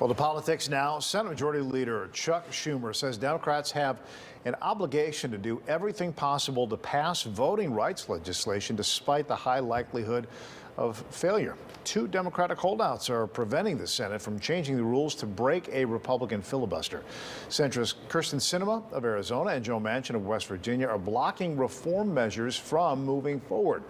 Well, to politics now, Senate Majority Leader Chuck Schumer says Democrats have an obligation to do everything possible to pass voting rights legislation despite the high likelihood of failure. Two Democratic holdouts are preventing the Senate from changing the rules to break a Republican filibuster. Centrist Kyrsten Sinema of Arizona and Joe Manchin of West Virginia are blocking reform measures from moving forward.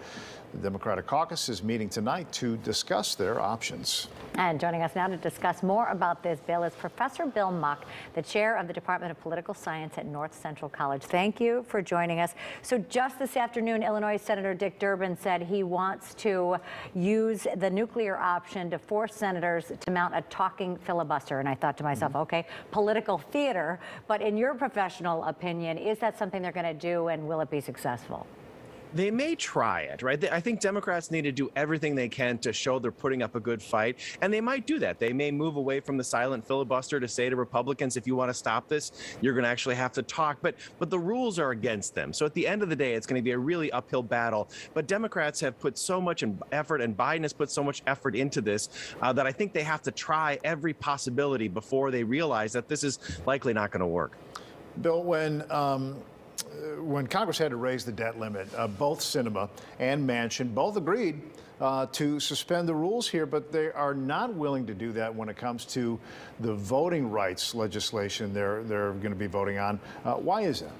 The Democratic caucus is meeting tonight to discuss their options. And joining us now to discuss more about this bill is Professor Bill Muck, the chair of the Department of Political Science at North Central College. Thank you for joining us. So just this afternoon, Illinois Senator Dick Durbin said he wants to use the nuclear option to force senators to mount a talking filibuster. And I thought to myself, okay, political theater. But in your professional opinion, is that something they're going to do, and will it be successful? They may try it, right? I think Democrats need to do everything they can to show they're putting up a good fight, and they might do that. They may move away from the silent filibuster to say to Republicans, if you want to stop this, you're going to actually have to talk. But the rules are against them. So at the end of the day, it's going to be a really uphill battle. But Democrats have put so much effort, and Biden has put so much effort into this, that I think they have to try every possibility before they realize that this is likely not going to work. Bill, when Congress had to raise the debt limit, both Sinema and Manchin both agreed to suspend the rules here, but they are not willing to do that when it comes to the voting rights legislation they're going to be voting on. Why is that?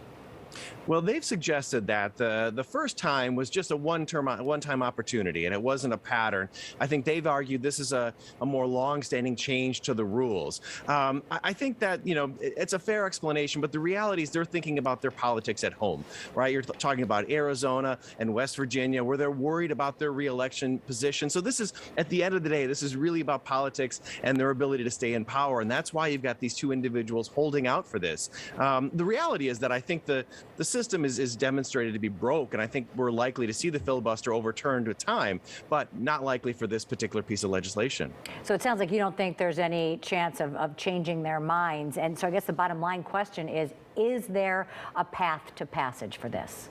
Well, they've suggested that the first time was just a one-time opportunity, and it wasn't a pattern. I think they've argued this is a more long-standing change to the rules. I think that, it's a fair explanation, but the reality is they're thinking about their politics at home, right? You're talking about Arizona and West Virginia, where they're worried about their reelection position. So this is, at the end of the day, this is really about politics and their ability to stay in power, and that's why you've got these two individuals holding out for this. The reality is that I think the system is demonstrated to be broke, and I think we're likely to see the filibuster overturned with time, but not likely for this particular piece of legislation. So it sounds like you don't think there's any chance of changing their minds. And so I guess the bottom line question is there a path to passage for this?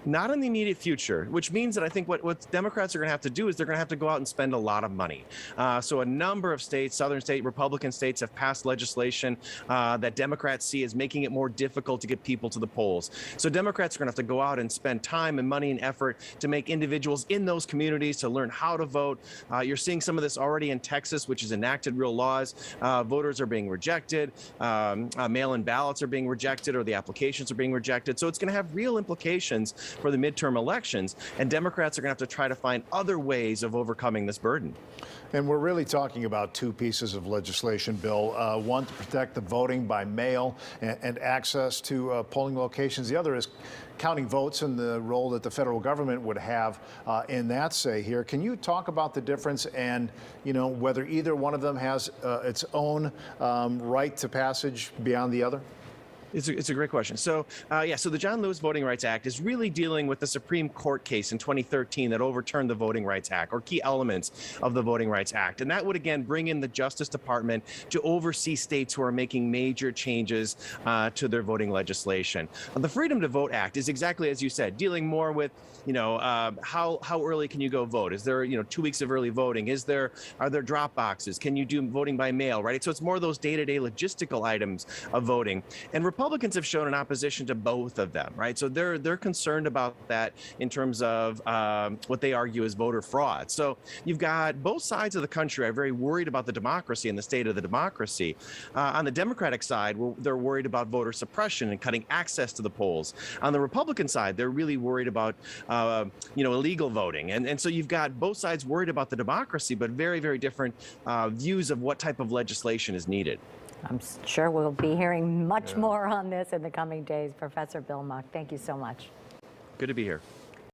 Not in the immediate future, which means that I think what Democrats are going to have to do is they're going to have to go out and spend a lot of money. So a number of states, southern state, Republican states, have passed legislation that Democrats see as making it more difficult to get people to the polls. So Democrats are going to have to go out and spend time and money and effort to make individuals in those communities to learn how to vote. You're seeing some of this already in Texas, which has enacted real laws. Voters are being rejected. Mail-in ballots are being rejected, or the applications are being rejected. So it's going to have real implications for the midterm elections, and Democrats are going to have to try to find other ways of overcoming this burden. And we're really talking about two pieces of legislation, Bill. One to protect the voting by mail and access to polling locations. The other is counting votes and the role that the federal government would have in that say here. Can you talk about the difference and, whether either one of them has its own right to passage beyond the other? It's a great question. So, so the John Lewis Voting Rights Act is really dealing with the Supreme Court case in 2013 that overturned the Voting Rights Act, or key elements of the Voting Rights Act. And that would, again, bring in the Justice Department to oversee states who are making major changes to their voting legislation. The Freedom to Vote Act is exactly as you said, dealing more with, how early can you go vote? Is there, 2 weeks of early voting? Are there drop boxes? Can you do voting by mail, right? So it's more of those day-to-day logistical items of voting. And Republicans have shown an opposition to both of them, right? So they're concerned about that in terms of what they argue is voter fraud. So you've got both sides of the country are very worried about the democracy and the state of the democracy. On the Democratic side, they're worried about voter suppression and cutting access to the polls. On the Republican side, they're really worried about illegal voting. And so you've got both sides worried about the democracy, but very, very different views of what type of legislation is needed. I'm sure we'll be hearing much more on this in the coming days. Professor Bill Muck, thank you so much. Good to be here.